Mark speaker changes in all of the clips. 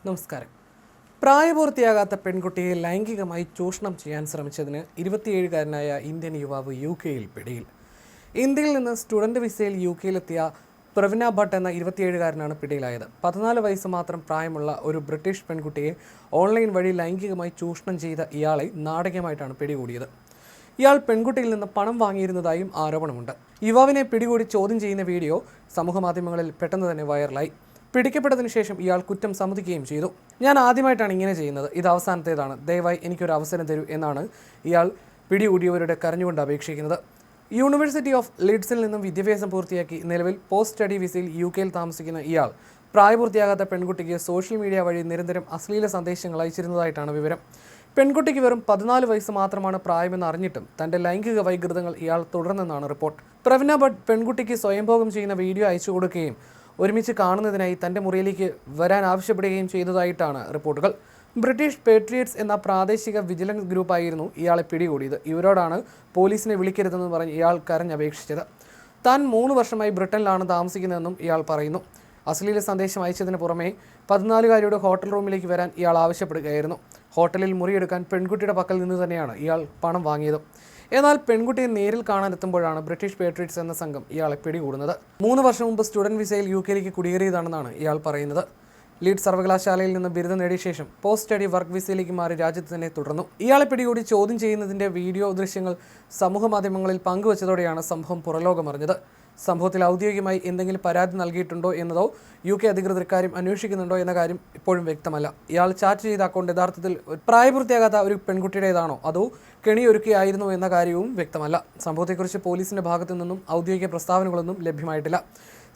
Speaker 1: നമസ്കാരം. പ്രായപൂർത്തിയാകാത്ത പെൺകുട്ടിയെ ലൈംഗികമായി ചൂഷണം ചെയ്യാൻ ശ്രമിച്ചതിന് 27-കാരനായ ഇന്ത്യൻ യുവാവ് UK-യിൽ പിടിയിൽ. ഇന്ത്യയിൽ നിന്ന് സ്റ്റുഡൻറ് വിസയിൽ UK-യിലെത്തിയ പ്രവീണ ഭട്ട് എന്ന 27-കാരനാണ് പിടിയിലായത്. 14 വയസ്സ് മാത്രം പ്രായമുള്ള ഒരു ബ്രിട്ടീഷ് പെൺകുട്ടിയെ ഓൺലൈൻ വഴി ലൈംഗികമായി ചൂഷണം ചെയ്ത ഇയാളെ നാടകീയമായിട്ടാണ് പിടികൂടിയത്. ഇയാൾ പെൺകുട്ടിയിൽ നിന്ന് പണം വാങ്ങിയിരുന്നതായും ആരോപണമുണ്ട്. യുവാവിനെ പിടികൂടി ചോദ്യം ചെയ്യുന്ന വീഡിയോ സമൂഹമാധ്യമങ്ങളിൽ പെട്ടെന്ന് തന്നെ വൈറലായി. പിടിക്കപ്പെട്ടതിന് ശേഷം ഇയാൾ കുറ്റം സമ്മതിക്കുകയും ചെയ്തു. ഞാൻ ആദ്യമായിട്ടാണ് ഇങ്ങനെ ചെയ്യുന്നത്, ഇത് അവസാനത്തേതാണ്, ദയവായി എനിക്കൊരു അവസരം തരൂ എന്നാണ് ഇയാൾ പിടികൂടിയവരുടെ കരഞ്ഞുകൊണ്ട് അപേക്ഷിക്കുന്നത്. യൂണിവേഴ്സിറ്റി ഓഫ് ലീഡ്സിൽ നിന്നും വിദ്യാഭ്യാസം പൂർത്തിയാക്കി നിലവിൽ പോസ്റ്റ് സ്റ്റഡി വിസയിൽ UK-യിൽ താമസിക്കുന്ന ഇയാൾ പ്രായപൂർത്തിയാകാത്ത പെൺകുട്ടിക്ക് സോഷ്യൽ മീഡിയ വഴി നിരന്തരം അശ്ലീല സന്ദേശങ്ങൾ അയച്ചിരുന്നതായിട്ടാണ് വിവരം. പെൺകുട്ടിക്ക് വെറും 14 വയസ്സ് മാത്രമാണ് പ്രായമെന്ന് അറിഞ്ഞിട്ടും തന്റെ ലൈംഗിക വൈകൃതങ്ങൾ ഇയാൾ തുടർന്നെന്നാണ് റിപ്പോർട്ട്. പ്രവീണ ഭട്ട് പെൺകുട്ടിക്ക് സ്വയംഭോഗം ചെയ്യുന്ന വീഡിയോ അയച്ചു കൊടുക്കുകയും ഒരുമിച്ച് കാണുന്നതിനായി തൻ്റെ മുറിയിലേക്ക് വരാൻ ആവശ്യപ്പെടുകയും ചെയ്തതായിട്ടാണ് റിപ്പോർട്ടുകൾ. ബ്രിട്ടീഷ് പേട്രിയറ്റ്സ് എന്ന പ്രാദേശിക വിജിലൻസ് ഗ്രൂപ്പായിരുന്നു ഇയാളെ പിടികൂടിയത്. ഇവരോടാണ് പോലീസിനെ വിളിക്കരുതെന്ന് പറഞ്ഞ് ഇയാൾ കരഞ്ഞപേക്ഷിച്ചത്. താൻ 3 വർഷമായി ബ്രിട്ടനിലാണ് താമസിക്കുന്നതെന്നും ഇയാൾ പറയുന്നു. അശ്ലീല സന്ദേശം അയച്ചതിന് പുറമെ 14-കാരിയുടെ ഹോട്ടൽ റൂമിലേക്ക് വരാൻ ഇയാൾ ആവശ്യപ്പെടുകയായിരുന്നു. ഹോട്ടലിൽ മുറിയെടുക്കാൻ പെൺകുട്ടിയുടെ പക്കൽ നിന്ന് തന്നെയാണ് ഇയാൾ പണം വാങ്ങിയത്. എന്നാൽ പെൺകുട്ടിയെ നേരിൽ കാണാനെത്തുമ്പോഴാണ് ബ്രിട്ടീഷ് പേട്രിയറ്റ്സ് എന്ന സംഘം ഇയാളെ പിടികൂടുന്നത്. 3 വർഷം മുമ്പ് സ്റ്റുഡൻറ് വിസയിൽ UK-യിലേക്ക് കുടിയേറിയതാണെന്നാണ് ഇയാൾ പറയുന്നത്. ലീഡ് സർവകലാശാലയിൽ നിന്ന് ബിരുദം നേടിയ ശേഷം പോസ്റ്റ് സ്റ്റഡി വർക്ക് വിസയിലേക്ക് മാറി രാജ്യത്ത് തന്നെ തുടർന്നു. ഇയാളെ പിടികൂടി ചോദ്യം ചെയ്യുന്നതിൻ്റെ വീഡിയോ ദൃശ്യങ്ങൾ സമൂഹമാധ്യമങ്ങളിൽ പങ്കുവച്ചതോടെയാണ് സംഭവം പുറലോകമറിഞ്ഞത്. സംഭവത്തിൽ ഔദ്യോഗികമായി എന്തെങ്കിലും പരാതി നൽകിയിട്ടുണ്ടോ എന്നതോ UK അധികൃതർ ഇക്കാര്യം അന്വേഷിക്കുന്നുണ്ടോ എന്ന കാര്യം ഇപ്പോഴും വ്യക്തമല്ല. ഇയാൾ ചാറ്റ് ചെയ്ത അക്കൗണ്ട് യഥാർത്ഥത്തിൽ പ്രായപൂർത്തിയാകാത്ത ഒരു പെൺകുട്ടിയുടേതാണോ അതോ കെണിയൊരുക്കിയായിരുന്നോ എന്ന കാര്യവും വ്യക്തമല്ല. സംഭവത്തെക്കുറിച്ച് പോലീസിന്റെ ഭാഗത്തു നിന്നും ഔദ്യോഗിക പ്രസ്താവനകളൊന്നും ലഭ്യമായിട്ടില്ല.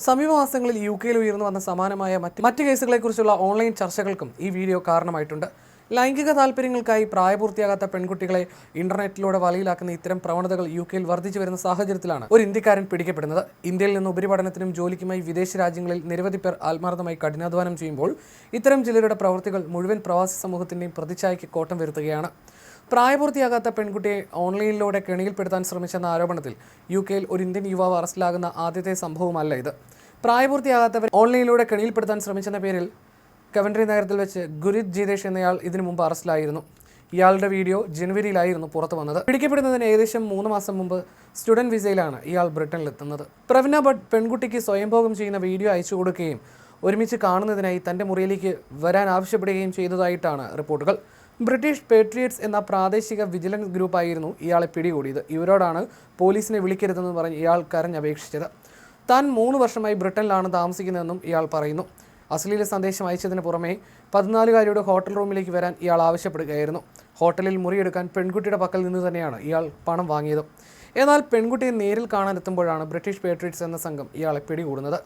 Speaker 1: സമീപ മാസങ്ങളിൽ UK-യിൽ ഉയർന്നു വന്ന സമാനമായ മറ്റ് കേസുകളെക്കുറിച്ചുള്ള ഓൺലൈൻ ചർച്ചകൾക്കും ഈ വീഡിയോ കാരണമായിട്ടുണ്ട്. ലൈംഗിക താല്പര്യങ്ങൾക്കായി പ്രായപൂർത്തിയാകാത്ത പെൺകുട്ടികളെ ഇന്റർനെറ്റിലൂടെ വലയിലാക്കുന്ന ഇത്തരം പ്രവണതകൾ UK-യിൽ വർദ്ധിച്ചു വരുന്ന സാഹചര്യത്തിലാണ് ഒരു ഇന്ത്യക്കാരൻ പിടിക്കപ്പെടുന്നത്. ഇന്ത്യയിൽ നിന്ന് ഉപരിപഠനത്തിനും ജോലിക്കുമായി വിദേശ രാജ്യങ്ങളിൽ നിരവധി പേർ ആത്മാർത്ഥമായി കഠിനാധ്വാനം ചെയ്യുമ്പോൾ ഇത്തരം ചിലരുടെ പ്രവൃത്തികൾ മുഴുവൻ പ്രവാസി സമൂഹത്തിൻ്റെയും പ്രതിച്ഛായയ്ക്ക് കോട്ടം വരുത്തുകയാണ്. പ്രായപൂർത്തിയാകാത്ത പെൺകുട്ടിയെ ഓൺലൈനിലൂടെ കെണിയിൽപ്പെടുത്താൻ ശ്രമിച്ചെന്ന ആരോപണത്തിൽ UK-യിൽ ഒരു ഇന്ത്യൻ യുവാവ് അറസ്റ്റിലാകുന്ന ആദ്യത്തെ സംഭവമല്ല ഇത്. പ്രായപൂർത്തിയാകാത്തവർ ഓൺലൈനിലൂടെ കെണിയിൽപ്പെടുത്താൻ ശ്രമിച്ചെന്ന പേരിൽ കവൻട്രി നഗരത്തിൽ വെച്ച് ഗുരിത് ജിതേഷ് എന്നയാൾ ഇതിനു മുമ്പ് അറസ്റ്റിലായിരുന്നു. ഇയാളുടെ വീഡിയോ ജനുവരിയിലായിരുന്നു പുറത്തു വന്നത്. പിടിക്കപ്പെടുന്നതിന് ഏകദേശം 3 മാസം മുമ്പ് സ്റ്റുഡൻറ് വിസയിലാണ് ഇയാൾ ബ്രിട്ടനിലെത്തുന്നത്. പ്രവീണ ഭട്ട് പെൺകുട്ടിക്ക് സ്വയംഭോഗം ചെയ്യുന്ന വീഡിയോ അയച്ചു കൊടുക്കുകയും ഒരുമിച്ച് കാണുന്നതിനായി തൻ്റെ മുറിയിലേക്ക് വരാൻ ആവശ്യപ്പെടുകയും ചെയ്തതായിട്ടാണ് റിപ്പോർട്ടുകൾ. ബ്രിട്ടീഷ് പേട്രിയറ്റ്സ് എന്ന പ്രാദേശിക വിജിലൻസ് ഗ്രൂപ്പായിരുന്നു ഇയാളെ പിടികൂടിയത്. ഇവരോടാണ് പോലീസിനെ വിളിക്കരുതെന്ന് പറഞ്ഞ് ഇയാൾ കരഞ്ഞപേക്ഷിച്ചത്. താൻ 3 വർഷമായി ബ്രിട്ടനിലാണ് താമസിക്കുന്നതെന്നും ഇയാൾ പറയുന്നു. അശ്ലീല സന്ദേശം അയച്ചതിന് പുറമെ 14-കാരിയുടെ ഹോട്ടൽ റൂമിലേക്ക് വരാൻ ഇയാൾ ആവശ്യപ്പെടുകയായിരുന്നു. ഹോട്ടലിൽ മുറിയെടുക്കാൻ പെൺകുട്ടിയുടെ പക്കൽ നിന്ന് തന്നെയാണ് ഇയാൾ പണം വാങ്ങിയത്. എന്നാൽ പെൺകുട്ടിയെ നേരിൽ കാണാനെത്തുമ്പോഴാണ് ബ്രിട്ടീഷ് പേട്രിയറ്റ്സ് എന്ന സംഘം ഇയാളെ പിടികൂടുന്നത്.